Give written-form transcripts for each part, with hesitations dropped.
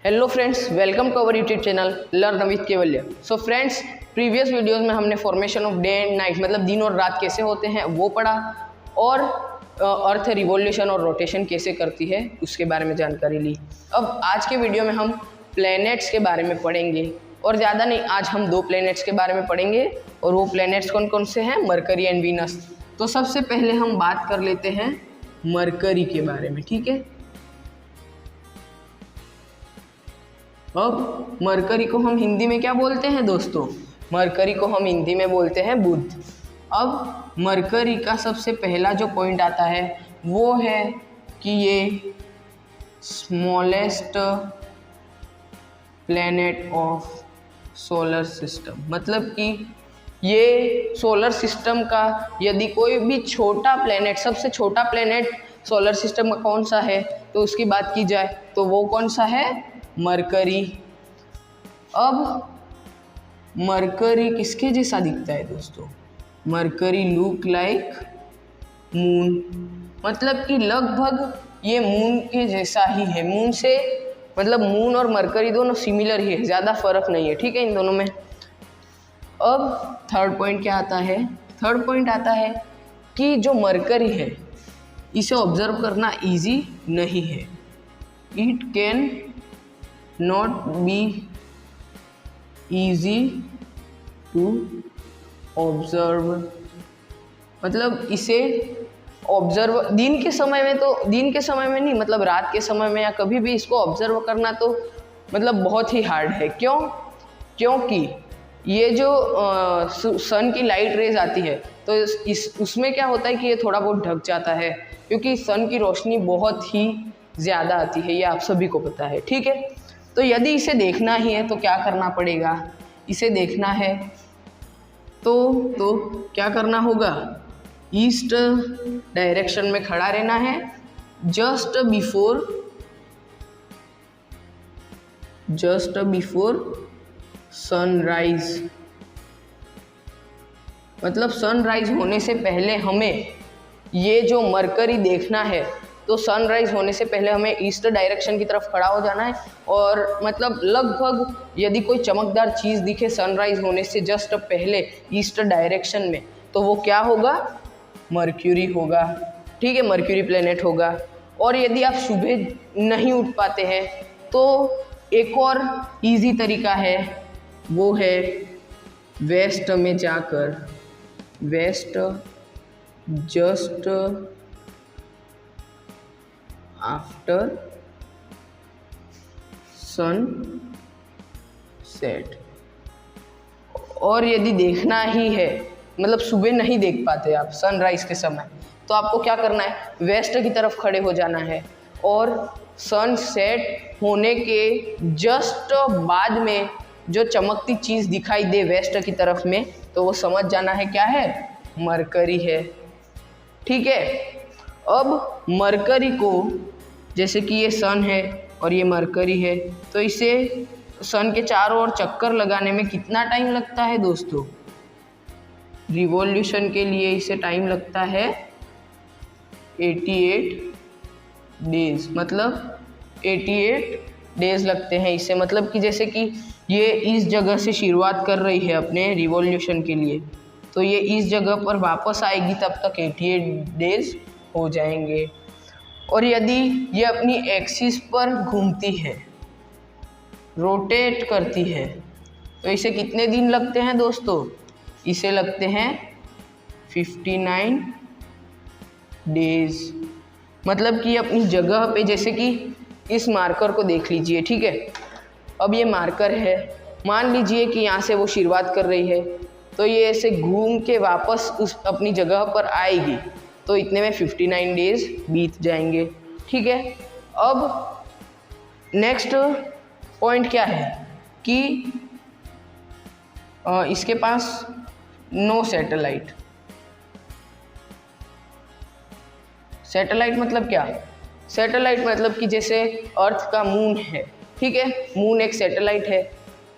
Hello friends, welcome to our YouTube channel learn with Kaivalya. So friends, previous videos में हमने formation of day and night मतलब दिन और रात कैसे होते हैं वो पढ़ा, और अर्थ रिवॉल्यूशन और रोटेशन कैसे करती है उसके बारे में जानकारी ली। अब आज के वीडियो में हम प्लैनेट्स के बारे में पढ़ेंगे, और ज़्यादा नहीं, आज हम दो प्लैनेट्स के बारे में पढ़ेंगे। और वो प्लैनेट्स कौन कौन से हैं? Mercury and Venus. तो सबसे पहले हम बात कर लेते हैं मरकरी के बारे में, ठीक है। अब मरकरी को हम हिंदी में क्या बोलते हैं दोस्तों? मरकरी को हम हिंदी में बोलते हैं बुध। अब मरकरी का सबसे पहला जो पॉइंट आता है वो है कि ये smallest planet of solar system, मतलब कि ये सोलर सिस्टम का यदि कोई भी छोटा प्लैनेट, सबसे छोटा प्लैनेट सोलर सिस्टम का कौन सा है तो उसकी बात की जाए तो वो कौन सा है? मरकरी। अब मरकरी किसके जैसा दिखता है दोस्तों? मरकरी लुक लाइक मून, मतलब कि लगभग ये मून के जैसा ही है। मून से मतलब मून और मरकरी दोनों सिमिलर ही है, ज़्यादा फर्क नहीं है, ठीक है, इन दोनों में। अब थर्ड पॉइंट क्या आता है? थर्ड पॉइंट आता है कि जो मरकरी है इसे ऑब्जर्व करना इजी नहीं है। It can not be easy to observe, मतलब इसे ऑब्जर्व दिन के समय में, तो दिन के समय में नहीं, मतलब रात के समय में या कभी भी इसको ऑब्जर्व करना तो मतलब बहुत ही हार्ड है। क्यों? क्योंकि ये जो सन की लाइट रेज आती है तो उसमें क्या होता है कि ये थोड़ा बहुत ढक जाता है, क्योंकि सन की रोशनी बहुत ही ज़्यादा आती है, ये आप सभी को पता है, ठीक है। तो यदि इसे देखना ही है तो क्या करना पड़ेगा? इसे देखना है तो क्या करना होगा? ईस्ट डायरेक्शन में खड़ा रहना है जस्ट बिफोर सनराइज, मतलब सनराइज होने से पहले हमें ये जो मरकरी देखना है, तो सनराइज होने से पहले हमें ईस्ट डायरेक्शन की तरफ खड़ा हो जाना है। और मतलब लगभग यदि कोई चमकदार चीज़ दिखे सनराइज होने से जस्ट पहले ईस्ट डायरेक्शन में, तो वो क्या होगा? मर्क्यूरी होगा, ठीक है, मर्क्यूरी प्लेनेट होगा। और यदि आप सुबह नहीं उठ पाते हैं तो एक और इजी तरीका है, वो है वेस्ट में जाकर, west just after sun set. और यदि देखना ही है, मतलब सुबह नहीं देख पाते आप सनराइज के समय, तो आपको क्या करना है? वेस्ट की तरफ खड़े हो जाना है, और सन सेट होने के जस्ट बाद में जो चमकती चीज़ दिखाई दे वेस्ट की तरफ में, तो वो समझ जाना है क्या है? मरकरी है, ठीक है। अब मरकरी को, जैसे कि ये सन है और ये मरकरी है, तो इसे सन के चारों ओर चक्कर लगाने में कितना टाइम लगता है दोस्तों? रिवॉल्यूशन के लिए इसे टाइम लगता है 88 डेज, मतलब 88 डेज लगते हैं इसे। मतलब कि जैसे कि ये इस जगह से शुरुआत कर रही है अपने रिवॉल्यूशन के लिए, तो ये इस जगह पर वापस आएगी तब तक 88 डेज हो जाएंगे। और यदि ये अपनी एक्सिस पर घूमती है, रोटेट करती है, तो इसे कितने दिन लगते हैं दोस्तों? इसे लगते हैं 59 डेज। मतलब कि अपनी जगह पे, जैसे कि इस मार्कर को देख लीजिए, ठीक है। अब ये मार्कर है, मान लीजिए कि यहाँ से वो शुरुआत कर रही है, तो ये ऐसे घूम के वापस उस अपनी जगह पर आएगी, तो इतने में 59 डेज बीत जाएंगे, ठीक है। अब नेक्स्ट पॉइंट क्या है कि इसके पास नो सैटेलाइट। सैटेलाइट मतलब क्या? सैटेलाइट मतलब कि जैसे अर्थ का मून है, ठीक है, मून एक सैटेलाइट है,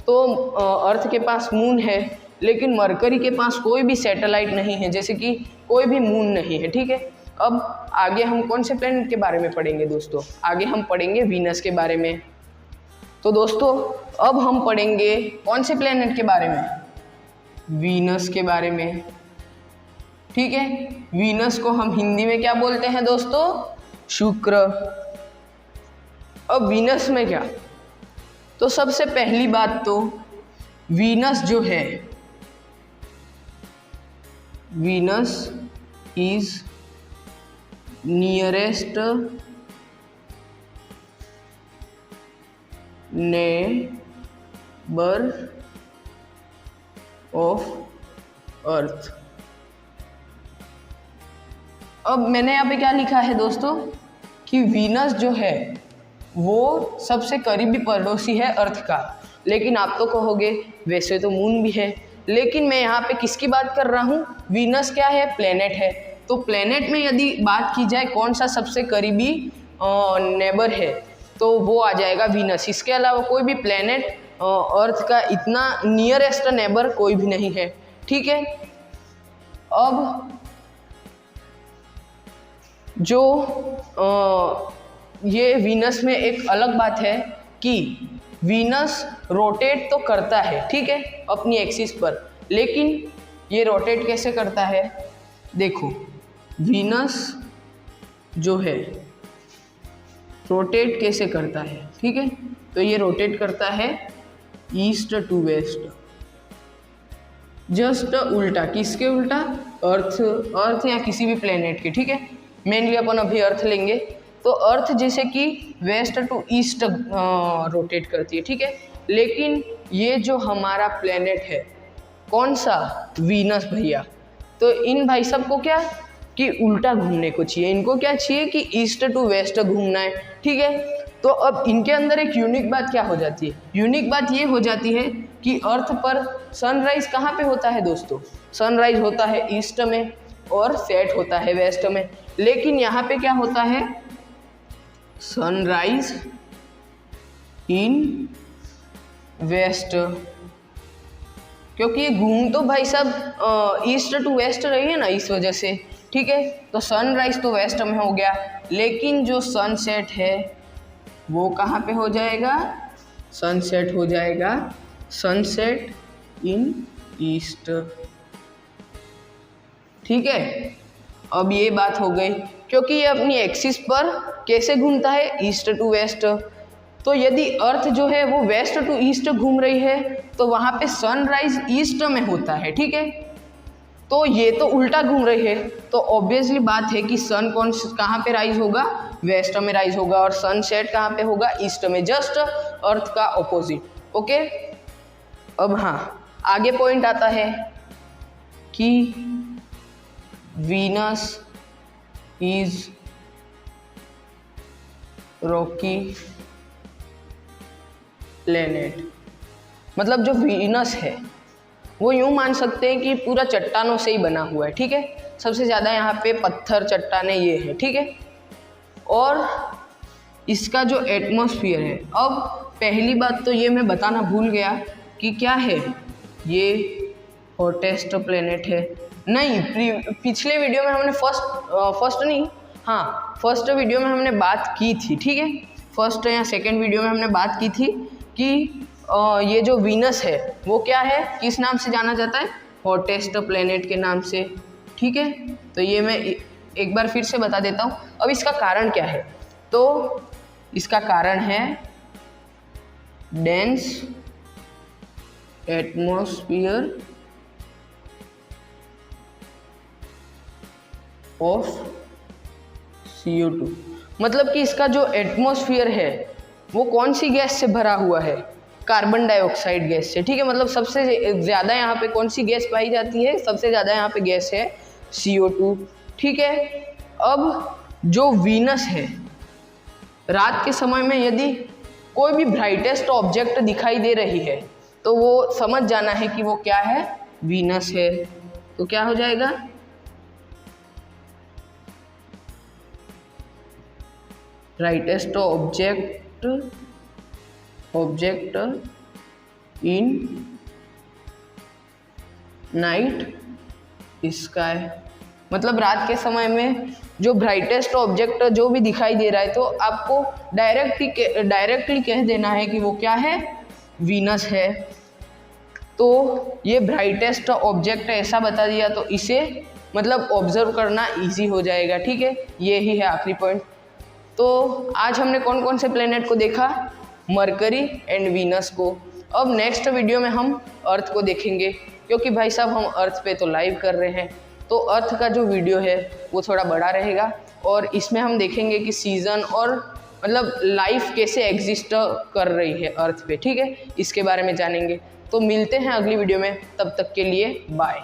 तो अर्थ के पास मून है, लेकिन मरकरी के पास कोई भी सैटेलाइट नहीं है, जैसे कि कोई भी मून नहीं है, ठीक है। अब आगे हम कौन से प्लैनेट के बारे में पढ़ेंगे दोस्तों? आगे हम पढ़ेंगे वीनस के बारे में। तो दोस्तों अब हम पढ़ेंगे कौन से प्लेनेट के बारे में, वीनस के बारे में। ठीक है, वीनस को हम हिंदी में क्या बोलते हैं दोस्तों, शुक्र। अब वीनस में क्या, तो सबसे पहली बात तो वीनस जो है, Venus is nearest neighbour of earth. अब मैंने यहाँ पे क्या लिखा है दोस्तों कि वीनस जो है वो सबसे करीबी पड़ोसी है अर्थ का। लेकिन आप तो कहोगे वैसे तो मून भी है, लेकिन मैं यहाँ पे किसकी बात कर रहा हूँ, वीनस क्या है, प्लेनेट है। तो प्लेनेट में यदि बात की जाए कौन सा सबसे करीबी नेबर है तो वो आ जाएगा वीनस। इसके अलावा कोई भी प्लेनेट अर्थ का इतना नियरेस्ट नेबर कोई भी नहीं है। ठीक है, अब जो ये वीनस में एक अलग बात है कि वीनस रोटेट तो करता है, ठीक है, अपनी एक्सिस पर, लेकिन ये रोटेट कैसे करता है, देखो वीनस जो है रोटेट कैसे करता है, ठीक है, तो ये रोटेट करता है ईस्ट टू वेस्ट, जस्ट उल्टा, किसके उल्टा, अर्थ या किसी भी प्लेनेट के। ठीक है, मेनली अपन अभी अर्थ लेंगे, तो अर्थ जैसे कि वेस्ट टू ईस्ट रोटेट करती है, ठीक है, लेकिन ये जो हमारा प्लेनेट है कौन सा, वीनस भैया, तो इन भाई सब को क्या कि उल्टा घूमने को चाहिए, इनको क्या चाहिए कि ईस्ट टू वेस्ट घूमना है। ठीक है, तो अब इनके अंदर एक यूनिक बात क्या हो जाती है, यूनिक बात ये हो जाती है कि अर्थ पर सनराइज कहाँ पे होता है दोस्तों, सनराइज होता है ईस्ट में और सेट होता है वेस्ट में, लेकिन यहाँ पे क्या होता है, सनराइज इन वेस्ट, क्योंकि ये घूम तो भाई सब ईस्ट टू वेस्ट रही है ना, इस वजह से। ठीक है, तो सनराइज तो वेस्ट में हो गया, लेकिन जो सनसेट है वो कहाँ पे हो जाएगा, सनसेट हो जाएगा, सनसेट इन ईस्ट। ठीक है, अब ये बात हो गई, क्योंकि ये अपनी एक्सिस पर कैसे घूमता है, ईस्ट टू वेस्ट। तो यदि अर्थ जो है वो वेस्ट टू ईस्ट घूम रही है तो वहाँ पे सनराइज ईस्ट में होता है। ठीक है, तो ये तो उल्टा घूम रही है, तो ऑब्वियसली बात है कि सन कहाँ पे राइज होगा, वेस्ट में राइज होगा, और सनसेट कहाँ पे होगा, ईस्ट में, जस्ट अर्थ का ऑपोजिट। ओके, अब हाँ, आगे पॉइंट आता है कि वीनस इज रॉकी प्लेनेट। मतलब जो वीनस है वो यूं मान सकते हैं कि पूरा चट्टानों से ही बना हुआ है। ठीक है, सबसे ज़्यादा यहाँ पे पत्थर चट्टाने ये है। ठीक है, और इसका जो एटमॉस्फेयर है, अब पहली बात तो ये मैं बताना भूल गया कि क्या है, ये हॉटेस्ट प्लेनेट है। नहीं, पिछले वीडियो में हमने फर्स्ट वीडियो में हमने बात की थी। ठीक है, फर्स्ट या सेकंड वीडियो में हमने बात की थी कि ये जो वीनस है वो क्या है, किस नाम से जाना जाता है, हॉटेस्ट प्लेनेट के नाम से। ठीक है, तो ये मैं एक बार फिर से बता देता हूँ। अब इसका कारण क्या है, तो इसका कारण है डेंस एटमॉस्फेयर ऑफ CO2। मतलब कि इसका जो एटमॉस्फेयर है वो कौन सी गैस से भरा हुआ है, कार्बन डाइऑक्साइड गैस से। ठीक है, मतलब सबसे ज़्यादा यहाँ पे कौन सी गैस पाई जाती है, सबसे ज़्यादा यहाँ पे गैस है CO2। ठीक है, अब जो वीनस है, रात के समय में यदि कोई भी ब्राइटेस्ट ऑब्जेक्ट दिखाई दे रही है तो वो समझ जाना है कि वो क्या है, वीनस है। तो क्या हो जाएगा, brightest object in night sky. मतलब रात के समय में जो ब्राइटेस्ट ऑब्जेक्ट जो भी दिखाई दे रहा है तो आपको डायरेक्टली कह देना है कि वो क्या है, वीनस है। तो ये ब्राइटेस्ट ऑब्जेक्ट ऐसा बता दिया तो इसे मतलब ऑब्जर्व करना इजी हो जाएगा, ठीक है। ये ही है आखिरी पॉइंट। तो आज हमने कौन कौन से प्लेनेट को देखा, मरकरी एंड वीनस को। अब नेक्स्ट वीडियो में हम अर्थ को देखेंगे, क्योंकि भाई साहब हम अर्थ पे तो लाइव कर रहे हैं, तो अर्थ का जो वीडियो है वो थोड़ा बड़ा रहेगा और इसमें हम देखेंगे कि सीज़न और मतलब लाइफ कैसे एग्जिस्ट कर रही है अर्थ पे, ठीक है। इसके बारे में जानेंगे। तो मिलते हैं अगली वीडियो में, तब तक के लिए बाय।